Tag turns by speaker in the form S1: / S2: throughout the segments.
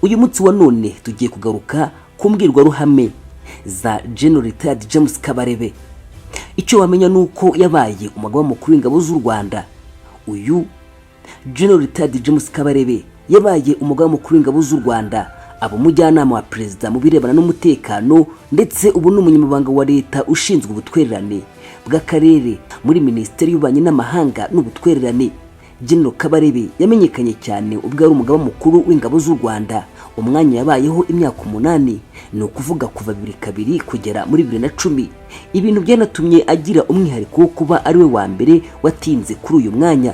S1: Uyu munsi wa none tugiye kugaruka ku mbwirwaruhame za General Retired James Kabarebe. Icyo wamenya nuko yabaye umugaba mukuru w'ingabo z'u Rwanda. Uyu General Retired James Kabarebe yabaye umugaba mukuru w'ingabo z'u Rwanda, abo mujyanama wa perezida mu birebana n'umutekano, ndetse ubu n'umunyamabanga wa leta ushinzwe ubutwererane bw'akarere muri Minisiteri y'Ububanyi n'Amahanga n'Ubutwererane. General Kabarebe yamenyekanye cyane ubwo ari umugaba mukuru w'ingabo z'u Rwanda. Umwanya yabayeho imyaka 8, ni ukuvuga kuva 2002 kugera muri 2010. Ibintu byanatumye agira umwihariko wo kuba ari we wa mbere watinze kuri uyu mwanya.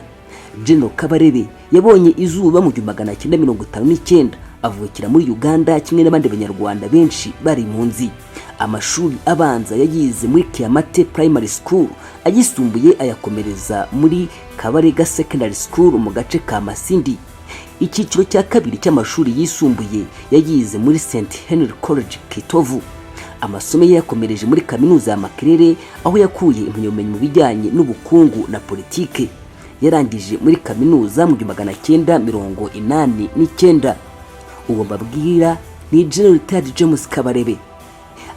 S1: General Kabarebe yabonye izuba mu 1959, avukira muri Uganda kimwe n'abandi banyarwanda benshi bari impunzi. Amashuri abanza yayize muri Kiamate Primary School, ayisumbuye ayakomereza muri Kabarega Secondary School mu gace ka Masindi. Icyiciro cya kabiri cy'amashuri yisumbuye yayize muri St Henry College Kitovu. Amasomo ye yakomereje muri kaminuza ya Makerere, aho yakuye impamyabumenyi mu bijyanye n'ubukungu na politike. Yarangije muri kaminuza mu 1989. Uwo mbabwira ni General Retired James Kabarebe.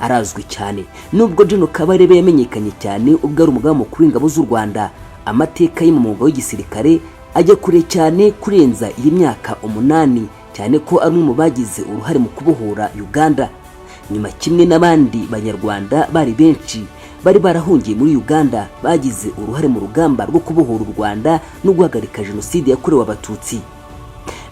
S1: Arazwi cyane nubwo General Kabarebe yamenyekanye cyane ubwo ari umugaba mukuru w'ingabo z'u Rwanda. Amateka ye mu mwuga w'igisirikare ajya kure cyane kurenza iyi myaka 8, cyane ko ari umwe mu bagize uruhare mu kubohora Uganda. Nyuma kimwe n'abandi banyarwanda bari benshi bari barahungiye muri Uganda, bagize uruhare mu rugamba rwo kubohora u Rwanda no guhagarika jenoside yakorewe Abatutsi.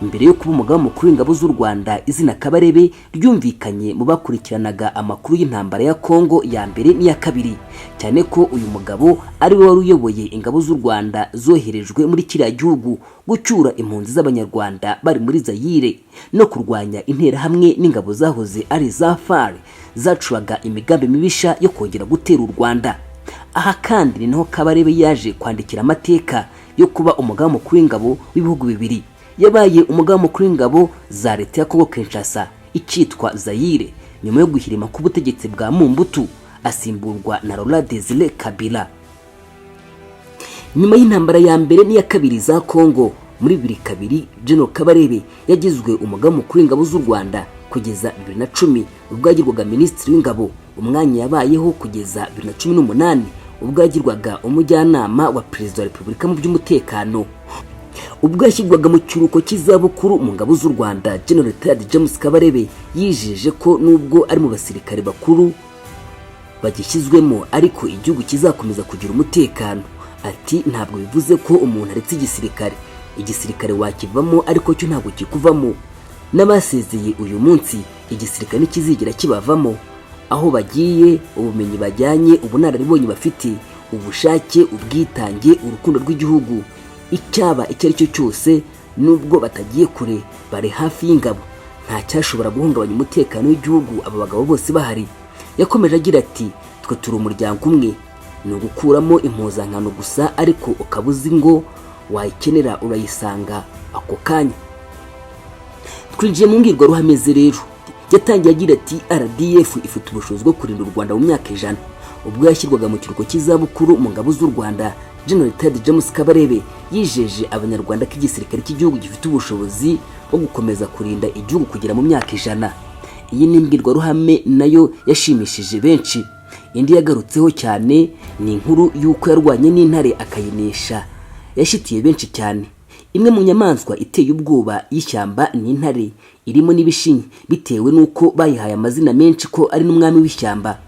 S1: Mbere yo kuba umugaba mukuru w'ingabo z'u Rwanda, izina Kabarebe ryumvikanye mu bakurikiranaga amakuru y'intambara ya Kongo ya mbere n'iya kabiri, cyane ko uyu mugabo ari we wari uyoboye ingabo z'u Rwanda zoherejwe muri kiriya gihugu gucyura impunzi z'abanyarwanda bari muri Zaire no kurwanya interahamwe n'ingabo zahoze ari za FARC zacuraga imigambi mibisha yo kongera gutera u Rwanda. Aha kandi ni naho Kabarebe yaje kwandikira amateka yo kuba umugaba mukuru w'ingabo w'ibihugu bibiri. Yabaye umugaba mukuru w'ingabo za leta ya Kongo Kinshasa, icyitwa Zaire, nyuma yo guhirima ku butegetsi bwa Mobutu, asimburwa na Laurent Désiré Kabila. Nyuma y'intambara ya mbere n'iya kabiri za Kongo muri 2002, General Kabarebe yagizwe umugaba mukuru w'ingabo z'u Rwanda kugeza 2010 ubwo yagirwaga minisitiri w'ingabo. Umwanya yabayeho kugeza 2018 ubwo yagirwaga umujyanama wa perezida wa Repubulika mu by'umutekano. Ubwo yashyirwaga mu kiruhuko cy'izabukuru mu ngabo z'u Rwanda, General Retired James Kabarebe yijeje ko nubwo ari mu basirikare bakuru bagishyizwemo, ariko igihugu kizakomeza kugira umutekano. Ati ntabwo bivuze ko umuntu aretse igisirikare wakivamo, ariko cyo ntabwo kikuvamo. N'abasezeye uyu munsi, igisirikare ntikizigera kibavamo. Aho bagiye, ubumenyi bajyanye, ubunararibonye bafite, ubushake, ubwitange, urukundo rw'igihugu, icyaba icyo ari cyo cyose, nubwo batagiye kure, bari hafi y'ingabo, nta cyashobora guhungabanya umutekano w'igihugu aba bagabo bose bahari. Yakomeje agira ati twe turi umuryango umwe, ni ugukuramo impuzankano gusa, ariko ukabuzi ngo wayikenera urayisanga ako kanya. Twinjiye mu mbwirwaruhame ze rero. Yatangiye agira ati RDF ifite ubushobozi bwo kurinda u Rwanda mu myaka 100. Ubwo yashyirwaga mu kiruhuko cy'izabukuru mu ngabo z'u Rwanda, General Retired James Kabarebe yijeje abanyarwanda ko igisirikare cy'igihugu gifite ubushobozi bwo gukomeza kurinda igihugu kugera mu myaka 100. Iyi ni mbwirwaruhame nayo yashimishije benshi. Indi yagarutseho cyane ni inkuru y'uko yarwanye n'intare akayinesha, yashitiye benshi cyane. Imwe mu nyamaswa iteye ubwoba y'ishyamba ni intare, irimo n'ibishinyi, bitewe nuko bayihaye amazina menshi ko ari n'umwami w'ishyamba.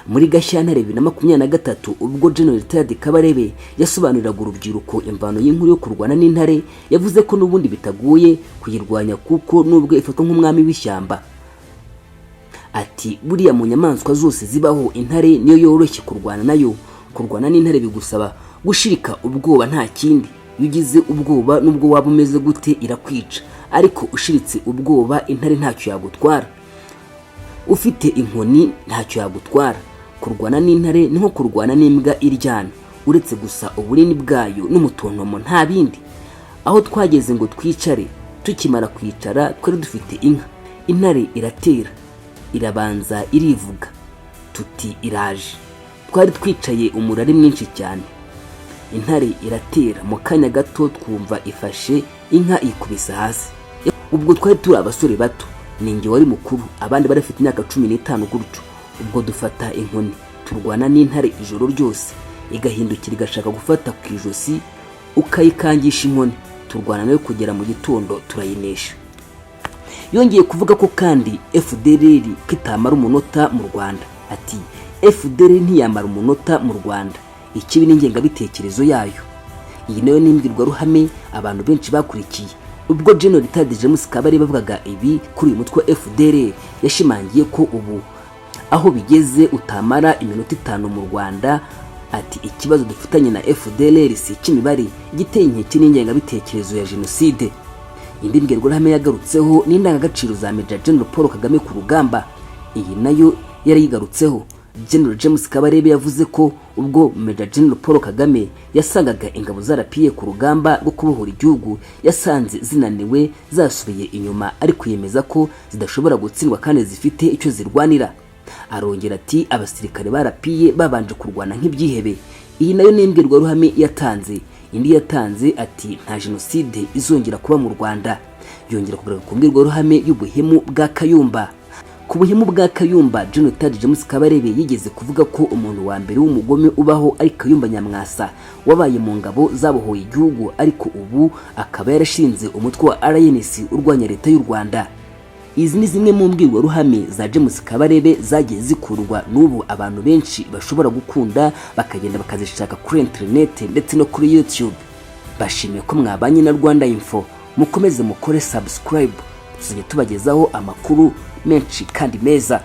S1: Muri Gashyantare 2023 ubwo General Retired Kabarebe yasobanuriraga urubyiruko imvano y'inkuru yo kurwana n'intare, yavuze ko n'ubundi bitaguye kuyirwanya kuko nubwo ifatwa nk'umwami w'ishyamba. Ati buriya mu nyamaswa zose zibaho, intare niyo yoroshye kurwana nayo. Kurwana n'intare bigusaba gushirika ubwoba, nta kindi. Yugize ubwoba nubwo waba umeze gute irakwica, ariko ushiritse ubwoba intare ntacyo yagutwara. Ufite inkoni ntacyo yagutwara. Kurwana n'intare ni nko kurwana n'imbwa iryana, uretse gusa ubunini bwayo n'umutontomo, nta bindi. Aho twageze ngo twicare, tukimara kwicara twari dufite inka. Intare iratera, irabanza irivuga, tuti iraje. Twari twicaye umurari mwinshi cyane. Intare iratera, mu kanya gato twumva ifashe inka ikubisa hasi. Ubwo twari turi abasore bato, ninjye wari mukuru, abandi barafite imyaka 15 gutyo. Ubwo dufata inkoni turwana n'intare ijoro ryose, igahindukira igashaka gufata ku ijosi, ukayikangisha inkoni, turwana nayo kugera mu gitondo turayinesha. Yongeye kuvuga ko kandi FDLR kitamara umunota mu Rwanda. Ati FDLR ntiyamara umunota mu Rwanda, ikibi n'ingengabitekerezo yayo. Iyi nayo ni mbwirwaruhame abantu benshi bakurikiye. Ubwo General Tade James Kabarebe bavugaga ibi kuri uyu mutwe FDLR, yashimangiye ko ubu aho bigeze utamara iminota 5 mu Rwanda. Ati ikibazo dufitanye na FDLR si kimibare, giteye inkeke n'ingengabitekerezo ya jenoside. Indi mbwirwaruhame yagarutseho n'indangagaciro za Major General Paul Kagame ku rugamba. Iyi nayo yarayigarutseho. General James Kabarebe yavuze ko ubwo Major General Paul Kagame yasangaga ingabo zarapiye ku rugamba rwo kubohora igihugu, yasanze zinaniwe zasubiye inyuma, ariko yemeza ko zidashobora gutsindwa kandi zifite icyo zirwanira. Arongera ati abasirikare barapiye babanje kurwana nk'ibyihebe. Iyi nayo ni mbwirwaruhame yatanze. Indi yatanze ati nta jenoside izongera kuba mu Rwanda. Yongera kugaruka ku mbwirwaruhame y'ubuhemu bwa Kayumba. Ku buhemu bwa Kayumba, General Tade James Kabarebe yigeze kuvuga ko umuntu wa mbere w'umugome ubaho ari Kayumba Nyamwasa, wabaye mu ngabo zabohoye igihugu, ariko ubu akaba yarashinze umutwe wa RNC urwanya leta y'u Rwanda. Izi ni zimwe mu mbwirwaruhame za James Kabarebe zagiye zikurwa n'ubu abantu benshi bashobora gukunda, bakagenda bakazishaka kuri internet ndetse no kuri YouTube. Bashimiye ko mwabanye na Rwanda Info, mukomeze mukore subscribe, tuzajya tubagezaho amakuru menshi kandi meza.